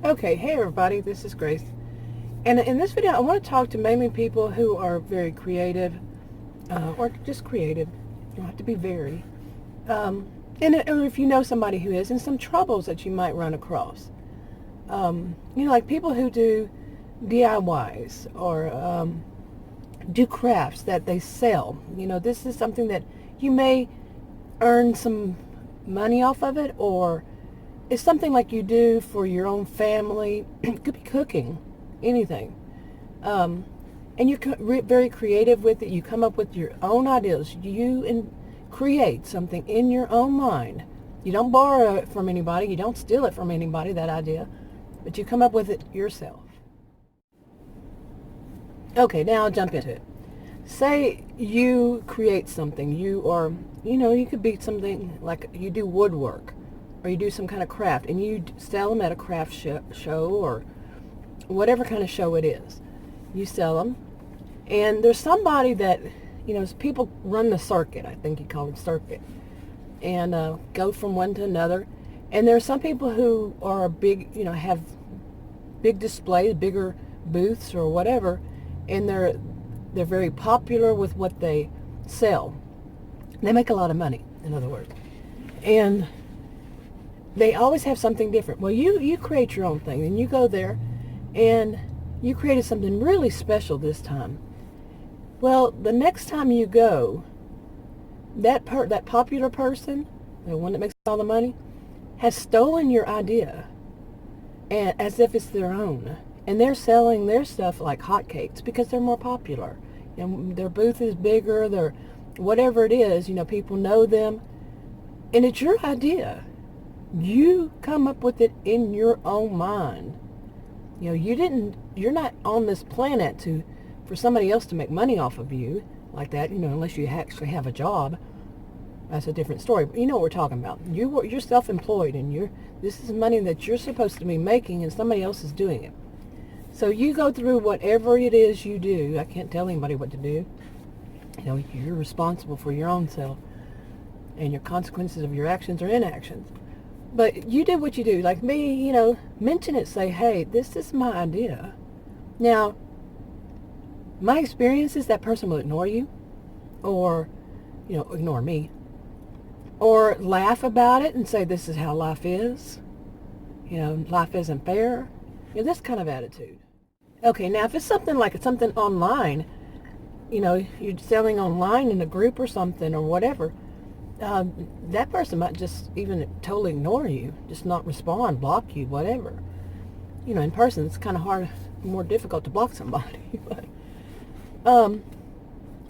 Okay, hey everybody, this is Grace. And in this video, I want to talk to mainly people who are very creative, or just creative. You don't have to be very. Um, or if you know somebody who is, and some troubles that you might run across. Like people who do DIYs or do crafts that they sell. This is something that you may earn some money off of it, or it's something like you do for your own family. It could be cooking, anything. Um, and you're very creative with it. You come up with your own ideas. Create something in your own mind. You don't borrow it from anybody. You don't steal it from anybody, that idea. But you come up with it yourself. Okay, now I'll jump into it. Say you create something. You could be something like you do woodwork, or you do some kind of craft, and you sell them at a craft show or whatever kind of show it is. You sell them, and there's somebody that, people run the circuit, I think you call it circuit, and go from one to another. And there are some people who are big, have big displays, bigger booths or whatever, and they're very popular with what they sell. They make a lot of money, in other words. And they always have something different. Well, you create your own thing, and you go there, and you created something really special this time. Well, the next time you go, that popular person, the one that makes all the money, has stolen your idea, and as if it's their own, and they're selling their stuff like hotcakes because they're more popular. Their booth is bigger. Their whatever it is, people know them, and it's your idea. You come up with it in your own mind. You're not on this planet for somebody else to make money off of you like that, unless you actually have a job. That's a different story. But you know what we're talking about. You're self-employed, and this is money that you're supposed to be making, and somebody else is doing it. So you go through whatever it is you do. I can't tell anybody what to do. You're responsible for your own self and your consequences of your actions or inactions. But you do what you do. Like me, mention it. Say, hey, this is my idea. Now, my experience is that person will ignore you, or, ignore me, or laugh about it and say, this is how life is. Life isn't fair. This kind of attitude. Okay, now if it's something online, you're selling online in a group or something or whatever, that person might just even totally ignore you, just not respond, block you, whatever. In person, it's kind of hard, more difficult to block somebody. But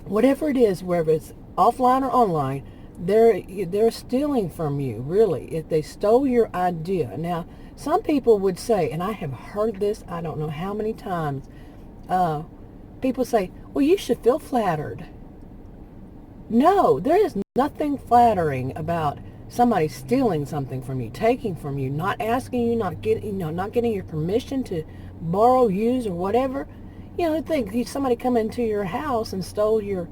whatever it is, wherever it's offline or online, they're stealing from you, really. If they stole your idea. Now, some people would say, and I have heard this, I don't know how many times, people say, well, you should feel flattered. No, there is nothing flattering about somebody stealing something from you, taking from you, not asking you, not getting your permission to borrow, use, or whatever. Think somebody come into your house and stole your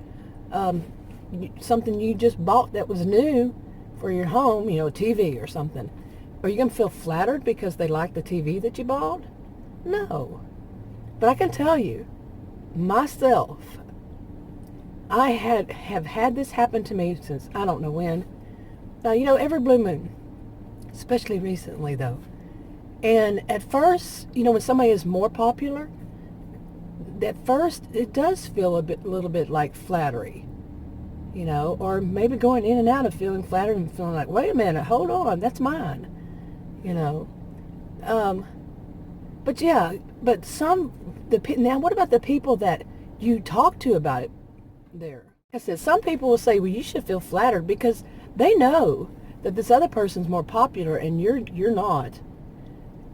something you just bought that was new for your home, a TV or something. Are you going to feel flattered because they like the TV that you bought? No. But I can tell you, myself, I have had this happen to me since I don't know when. Every blue moon, especially recently though. And at first, when somebody is more popular, at first it does feel a little bit like flattery, or maybe going in and out of feeling flattered and feeling like, wait a minute, hold on, that's mine, But yeah, now what about the people that you talk to about it there? I said, some people will say, well, you should feel flattered because they know that this other person's more popular and you're not.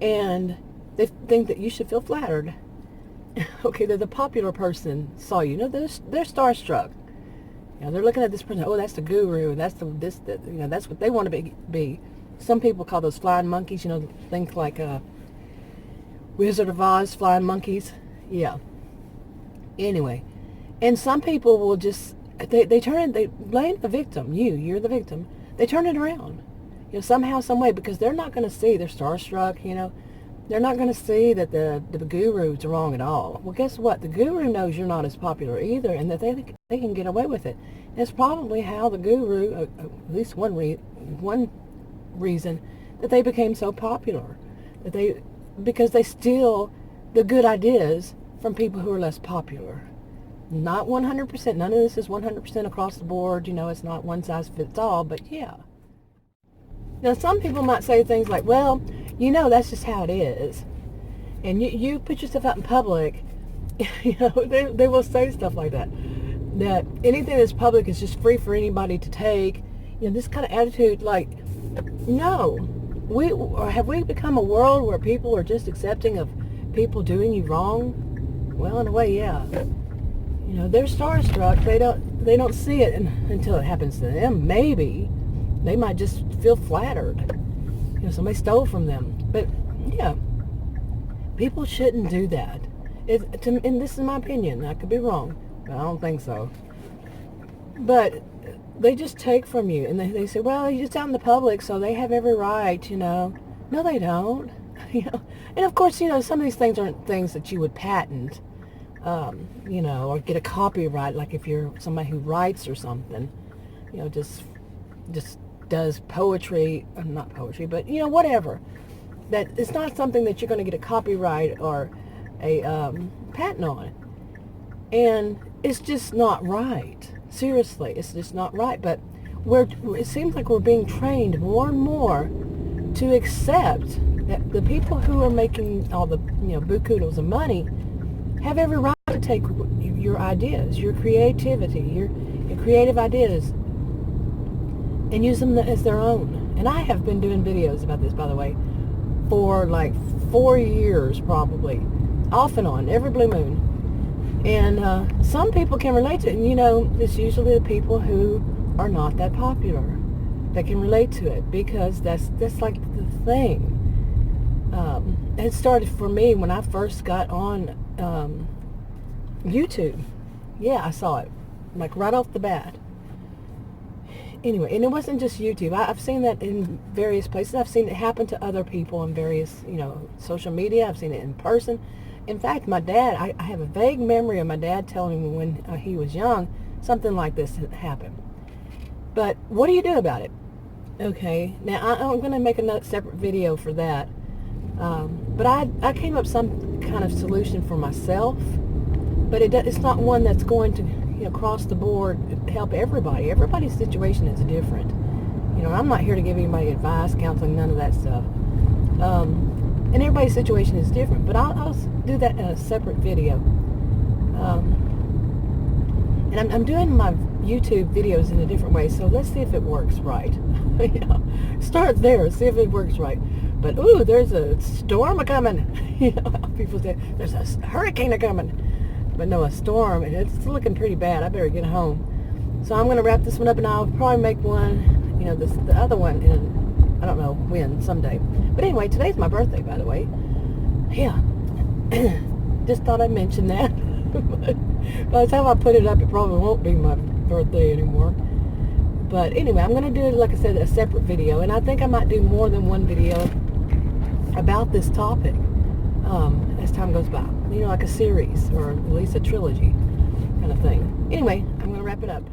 And they think that you should feel flattered. Okay, the popular person saw you. They're starstruck. They're looking at this person. Oh, that's the guru. That's that's what they want to be. Some people call those flying monkeys. Think like Wizard of Oz, flying monkeys. Yeah. Anyway, and some people will just they blame the victim. You're the victim. They turn it around. Somehow, some way, because they're not going to see. They're starstruck. They're not going to see that the guru's wrong at all. Well, guess what? The guru knows you're not as popular either, and that they can get away with it. It's probably how the guru, at least one reason, that they became so popular. Because they steal the good ideas from people who are less popular. Not 100%. None of this is 100% across the board. It's not one size fits all, but yeah. Now, some people might say things like, well, that's just how it is. And you put yourself out in public, they will say stuff like that. That anything that's public is just free for anybody to take. This kind of attitude, like, no. Have we become a world where people are just accepting of people doing you wrong? Well, in a way, yeah. They're starstruck. They don't see it until it happens to them. Maybe they might just feel flattered. Somebody stole from them. But yeah, people shouldn't do that. And this is my opinion. I could be wrong, but I don't think so. But they just take from you, and they say, well, you're just out in the public, so they have every right. No, they don't. And of course, some of these things aren't things that you would patent. Or get a copyright, like if you're somebody who writes or something, just does poetry, not poetry, but whatever. That it's not something that you're going to get a copyright or a patent on. And it's just not right. Seriously, it's just not right. But it seems like we're being trained more and more to accept that the people who are making all the bukudos of money have every right to take your ideas, your creativity, your creative ideas, and use them as their own. And I have been doing videos about this, by the way, for like 4 years probably, off and on, every blue moon. And some people can relate to it. And it's usually the people who are not that popular that can relate to it, because that's like the thing. It started for me when I first got on YouTube. Yeah, I saw it, like right off the bat. Anyway, and it wasn't just YouTube. I've seen that in various places. I've seen it happen to other people in various, social media. I've seen it in person. In fact, my dad, I have a vague memory of my dad telling me when he was young, something like this had happened. But what do you do about it? Okay, now I'm going to make another separate video for that. But I came up with some kind of solution for myself, but it's not one that's going to across the board help everybody. Everybody's situation is different. I'm not here to give anybody advice, counseling, none of that stuff. And everybody's situation is different, but I'll do that in a separate video. And I'm doing my YouTube videos in a different way, so let's see if it works right. Start there, see if it works right. But ooh, there's a storm a-coming. People say there's a hurricane a-coming. But no, a storm, and it's looking pretty bad. I better get home. So I'm going to wrap this one up, and I'll probably make one, the other one in, I don't know when, someday. But anyway, today's my birthday, by the way. Yeah. Just thought I'd mention that. By the time I put it up, it probably won't be my birthday anymore. But anyway, I'm going to do, like I said, a separate video. And I think I might do more than one video about this topic as time goes by. Like a series, or at least a trilogy kind of thing. Anyway, I'm going to wrap it up.